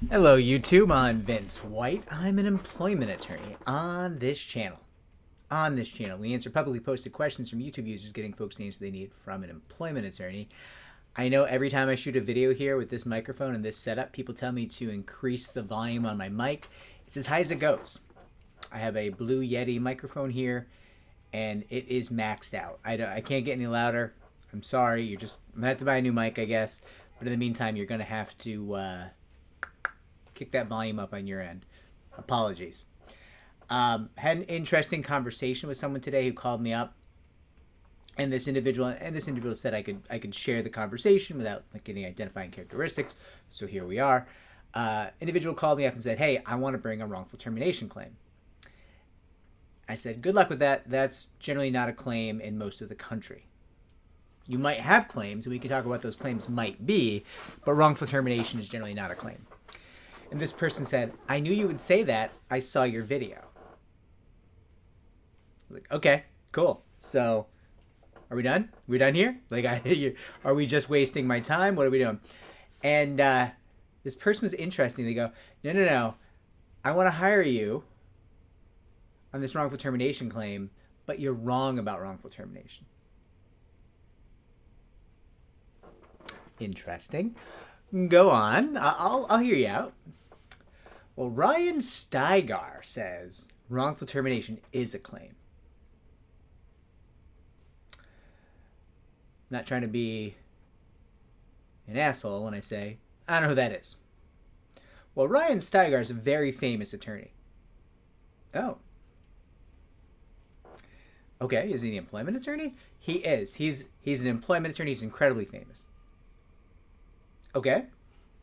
Hello YouTube, I'm Vince White. I'm an employment attorney on this channel. On this channel, we answer publicly posted questions from YouTube users, getting folks the answers they need from an employment attorney. I know every time I shoot a video here with this microphone and this setup, people tell me to increase the volume on my mic. It's as high as it goes. I have a Blue Yeti microphone here, and it is maxed out. I can't get any louder. I'm sorry. I'm gonna have to buy a new mic, I guess. But in the meantime, you're gonna have to kick that volume up on your end. Apologies. Had an interesting conversation with someone today who called me up, and this individual said I could share the conversation without getting identifying characteristics. So here we are. Individual called me up and said, "Hey, I want to bring a wrongful termination claim." I said, "Good luck with that. That's generally not a claim in most of the country. You might have claims, and we can talk about what those claims might be, but wrongful termination is generally not a claim." And this person said, "I knew you would say that. I saw your video." Like, okay, cool. So, are we done? We done here? Are we just wasting my time? What are we doing? And this person was interesting. They go, no. I want to hire you on this wrongful termination claim, but you're wrong about wrongful termination. Interesting. Go on. I'll hear you out. Well, Ryan Steigar says wrongful termination is a claim. Not trying to be an asshole when I say I don't know who that is. Well, Ryan Steigar is a very famous attorney. Oh. Okay, is he an employment attorney? He is. He's an employment attorney. He's incredibly famous. Okay,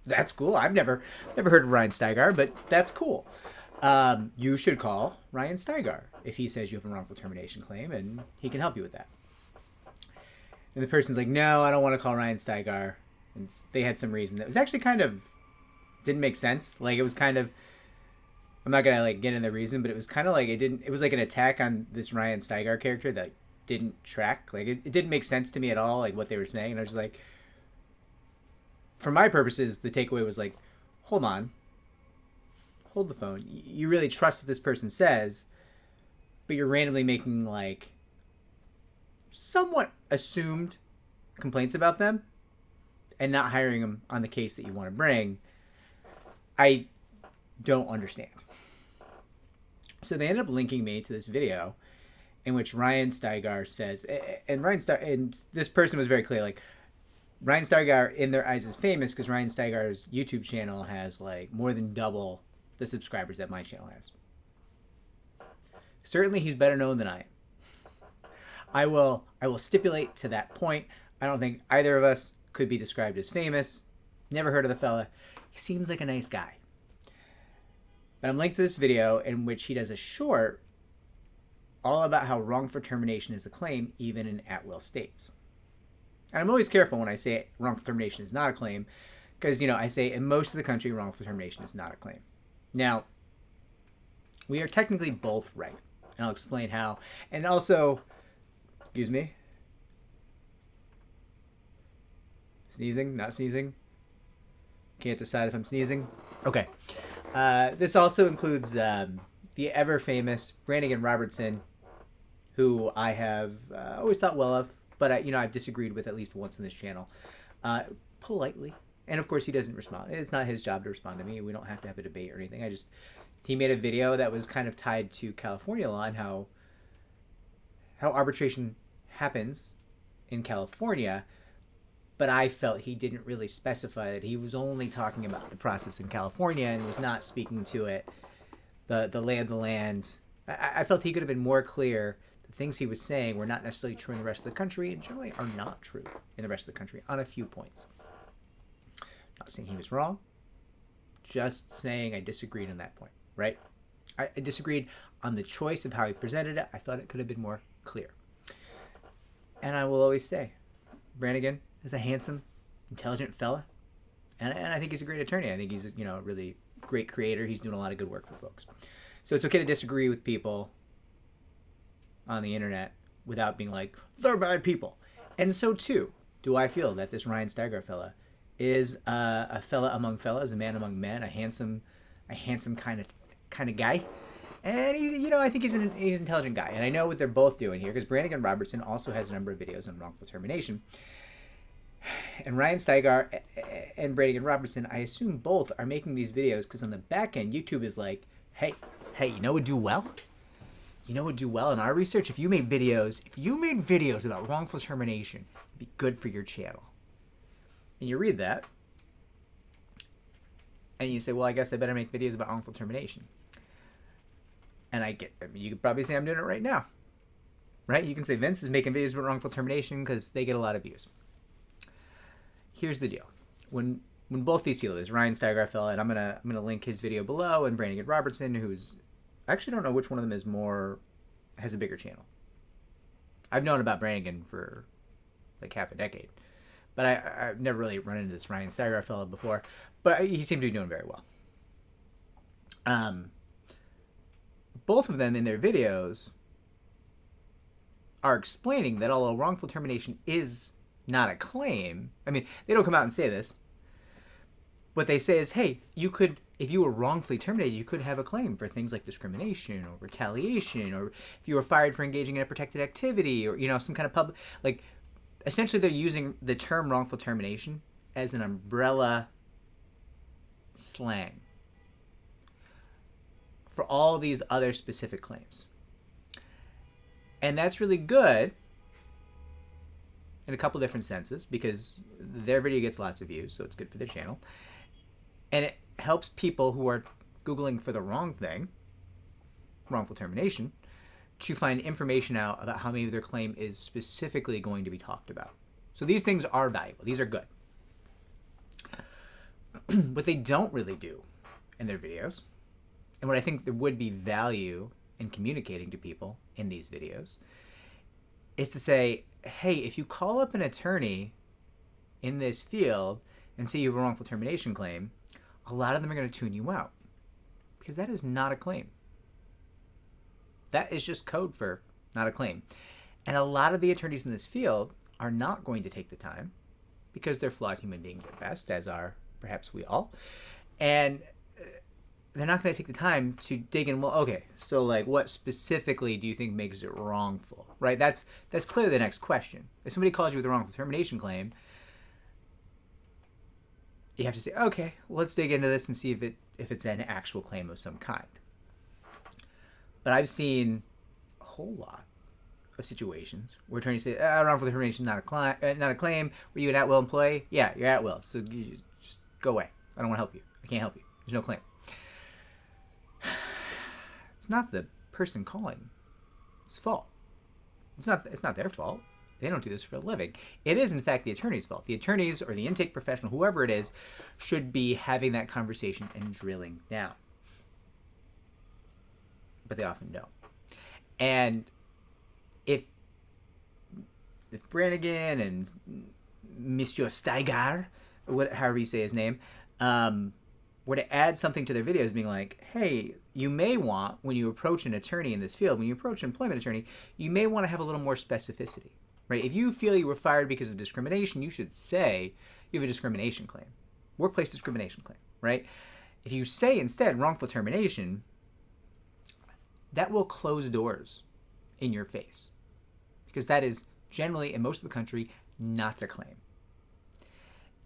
that's cool. I've never heard of Ryan Steigar, but that's cool. You should call Ryan Steigar if he says you have a wrongful termination claim, and he can help you with that. And the person's like, "No, I don't want to call Ryan Steigar." And they had some reason that was actually kind of didn't make sense. It was kind of, I'm not gonna get into the reason, but it was kind of it was like an attack on this Ryan Steigar character that didn't track. It didn't make sense to me at all, what they were saying. And I was just like, for my purposes, the takeaway was hold on. Hold the phone. You really trust what this person says, but you're randomly making somewhat assumed complaints about them and not hiring them on the case that you want to bring. I don't understand. So they ended up linking me to this video in which Ryan Steigar says, and this person was very clear, Ryan Steigar in their eyes is famous because Ryan Steigar's YouTube channel has more than double the subscribers that my channel has. Certainly he's better known than I am. I will stipulate to that point. I don't think either of us could be described as famous. Never heard of the fella. He seems like a nice guy. But I'm linked to this video in which he does a short all about how wrongful termination is a claim even in at-will states. And I'm always careful when I say wrongful termination is not a claim because, I say in most of the country, wrongful termination is not a claim. Now, we are technically both right. And I'll explain how. And also, excuse me. Sneezing, not sneezing. Can't decide if I'm sneezing. Okay. This also includes the ever-famous Brannigan Robertson, who I have always thought well of. But I've disagreed with at least once in this channel, politely. And of course, he doesn't respond. It's not his job to respond to me. We don't have to have a debate or anything. He made a video that was kind of tied to California law and how arbitration happens in California. But I felt he didn't really specify that he was only talking about the process in California and was not speaking to it, the lay of the land. I felt he could have been more clear. Things he was saying were not necessarily true in the rest of the country and generally are not true in the rest of the country on a few points. Not saying he was wrong, just saying I disagreed on that point, right? I disagreed on the choice of how he presented it. I thought it could have been more clear. And I will always say, Brannigan is a handsome, intelligent fella, and I think he's a great attorney. I think he's a really great creator. He's doing a lot of good work for folks. So it's okay to disagree with people on the internet without being they're bad people. And so too do I feel that this Ryan Steigar fella is a fella among fellas, a man among men, a handsome kind of guy. And I think he's an intelligent guy. And I know what they're both doing here because Brannigan Robertson also has a number of videos on wrongful termination. And Ryan Steigar and Brannigan Robertson, I assume both are making these videos because on the back end, YouTube is like, hey, you know what would do well? You know what would do well in our research? If you made videos about wrongful termination, it'd be good for your channel. And you read that, and you say, well, I guess I better make videos about wrongful termination. And you could probably say I'm doing it right now. Right? You can say Vince is making videos about wrongful termination because they get a lot of views. Here's the deal. When both these people, there's Ryan Steigar fella, and I'm gonna link his video below, and Brannigan Robertson, who's, I actually don't know which one of them has a bigger channel. I've known about Brannigan for like half a decade, but I've never really run into this Ryan Steigar fella before, but he seemed to be doing very well. Both of them in their videos are explaining that although wrongful termination is not a claim, I mean, they don't come out and say this. What they say is, hey, if you were wrongfully terminated, you could have a claim for things like discrimination or retaliation, or if you were fired for engaging in a protected activity, or, some kind of public, like, essentially they're using the term wrongful termination as an umbrella slang for all these other specific claims. And that's really good in a couple different senses because their video gets lots of views, so it's good for their channel. And it helps people who are Googling for the wrong thing, wrongful termination, to find information out about how maybe their claim is specifically going to be talked about. So these things are valuable. These are good. What they don't really do in their videos, and what I think there would be value in communicating to people in these videos, is to say, hey, if you call up an attorney in this field and say you have a wrongful termination claim, a lot of them are going to tune you out because that is not a claim. That is just code for not a claim. And a lot of the attorneys in this field are not going to take the time because they're flawed human beings at best, as are perhaps we all. And they're not going to take the time to dig in, well, okay, so like what specifically do you think makes it wrongful, right? That's clearly the next question. If somebody calls you with a wrongful termination claim, you have to say, okay, well, let's dig into this and see if it's an actual claim of some kind. But I've seen a whole lot of situations where attorneys say, wrongful termination is not a claim. Were you an at-will employee? Yeah, you're at will, so you just go away. I don't want to help you. I can't help you. There's no claim. It's not the person caling's fault. It's not their fault. They don't do this for a living. It is, in fact, the attorney's fault. The attorneys or the intake professional, whoever it is, should be having that conversation and drilling down. But they often don't. And if Brannigan and Mr. Steigar, however you say his name, were to add something to their videos being like, hey, you may want, when you approach an attorney in this field, when you approach an employment attorney, you may want to have a little more specificity, right? If you feel you were fired because of discrimination, you should say you have a discrimination claim, workplace discrimination claim, right? If you say instead wrongful termination, that will close doors in your face because that is generally, in most of the country, not a claim.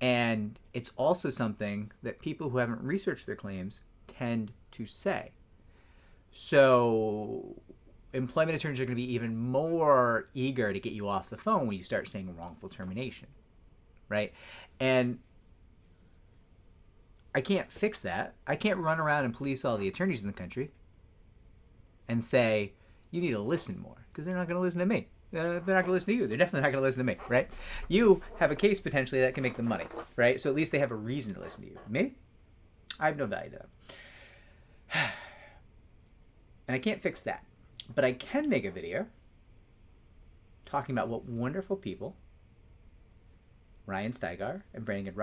And it's also something that people who haven't researched their claims tend to say. So employment attorneys are going to be even more eager to get you off the phone when you start saying wrongful termination, right? And I can't fix that. I can't run around and police all the attorneys in the country and say, you need to listen more, because they're not going to listen to me. They're not going to listen to you. They're definitely not going to listen to me, right? You have a case potentially that can make them money, right? So at least they have a reason to listen to you. Me? I have no value to them. And I can't fix that. But I can make a video talking about what wonderful people Ryan Steigar and Brannigan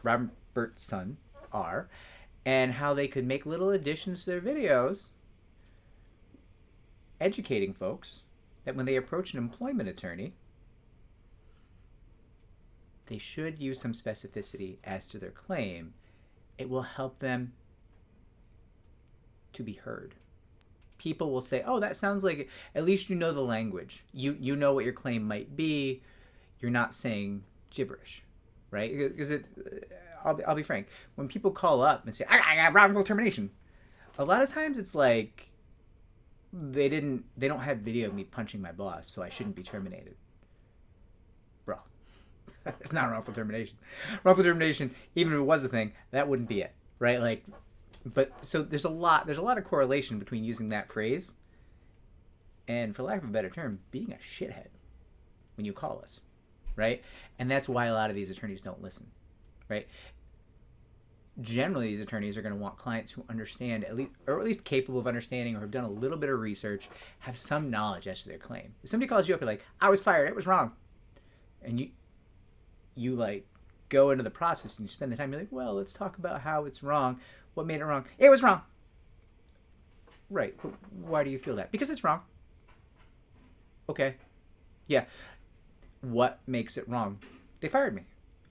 Robertson are, and how they could make little additions to their videos educating folks that when they approach an employment attorney, they should use some specificity as to their claim. It will help them to be heard. People will say, oh, that sounds like, at least you know the language. You know what your claim might be. You're not saying gibberish, right? Because I'll be frank. When people call up and say, I got wrongful termination, a lot of times it's like they don't have video of me punching my boss, so I shouldn't be terminated. Bro, it's not wrongful termination. Wrongful termination, even if it was a thing, that wouldn't be it, right? Like, but so there's a lot of correlation between using that phrase and, for lack of a better term, being a shithead when you call us, right? And that's why a lot of these attorneys don't listen, right? Generally, these attorneys are going to want clients who understand, at least capable of understanding, or have done a little bit of research, have some knowledge as to their claim. If somebody calls you up, you're like, I was fired, it was wrong, and you like go into the process and you spend the time, you're like, well, let's talk about how it's wrong. What made it wrong? It was wrong. Right, but why do you feel that? Because it's wrong. Okay. Yeah. What makes it wrong? They fired me.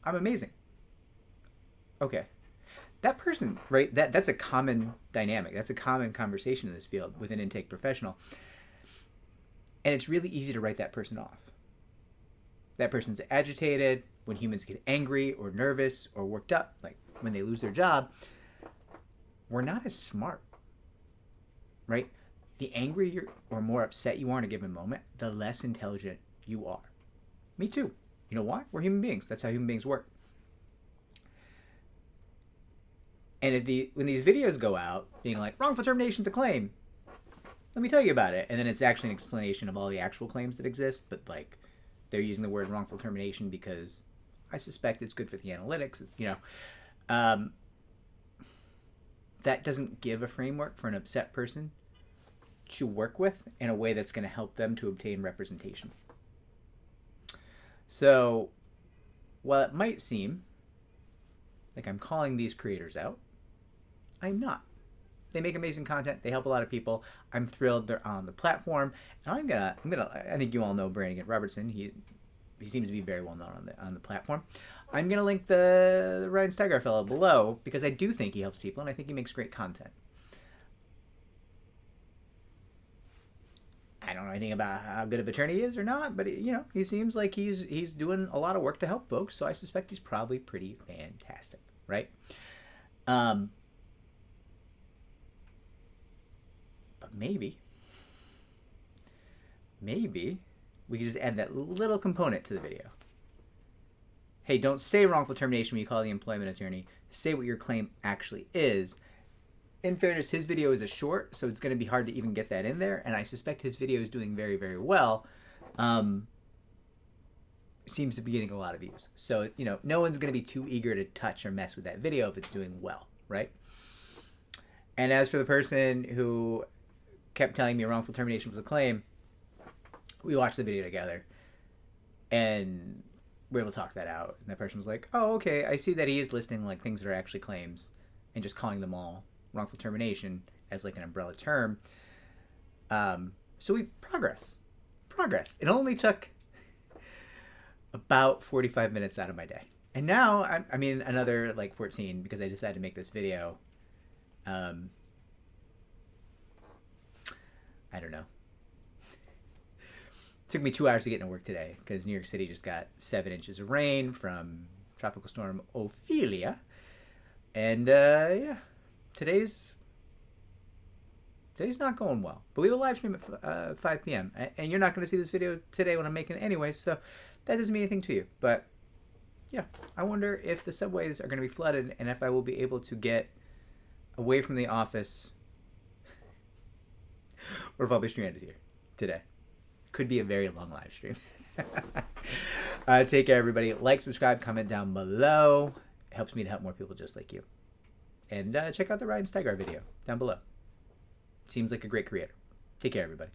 I'm amazing. Okay. That person, right, that's a common dynamic. That's a common conversation in this field with an intake professional. And it's really easy to write that person off. That person's agitated. When humans get angry or nervous or worked up, like when they lose their job, we're not as smart, right? The angrier or more upset you are in a given moment, the less intelligent you are. Me too. You know why? We're human beings. That's how human beings work. And when these videos go out, being like, wrongful termination's a claim, let me tell you about it. And then it's actually an explanation of all the actual claims that exist, but like they're using the word wrongful termination because I suspect it's good for the analytics. It's, that doesn't give a framework for an upset person to work with in a way that's going to help them to obtain representation. So while it might seem like I'm calling these creators out, I'm not. They make amazing content. They help a lot of people. I'm thrilled they're on the platform. And I think you all know Brandon Robertson. He seems to be very well known on the platform. I'm going to link the Ryan Steiger fellow below because I do think he helps people and I think he makes great content. I don't know anything about how good of an attorney he is or not, but he seems like he's doing a lot of work to help folks, so I suspect he's probably pretty fantastic, right? But maybe we could just add that little component to the video. Hey, don't say wrongful termination when you call the employment attorney. Say what your claim actually is. In fairness, his video is a short, so it's going to be hard to even get that in there, and I suspect his video is doing very, very well. Seems to be getting a lot of views. So, no one's going to be too eager to touch or mess with that video if it's doing well, right? And as for the person who kept telling me wrongful termination was a claim, we watched the video together, and we were able to talk that out. And that person was like, oh, okay, I see that he is listing like things that are actually claims and just calling them all wrongful termination as like an umbrella term. So we progress. It only took about 45 minutes out of my day. And now, I mean, another like 14 because I decided to make this video. I don't know. Took me 2 hours to get into work today because New York City just got 7 inches of rain from Tropical Storm Ophelia. And yeah, today's not going well. But we have a live stream at 5 p.m. And you're not going to see this video today when I'm making it anyway, so that doesn't mean anything to you. But yeah, I wonder if the subways are going to be flooded and if I will be able to get away from the office or if I'll be stranded here today. Could be a very long live stream. Take care, everybody. Like, subscribe, comment down below. It helps me to help more people just like you. And check out the Ryan Steiger video down below. Seems like a great creator. Take care, everybody.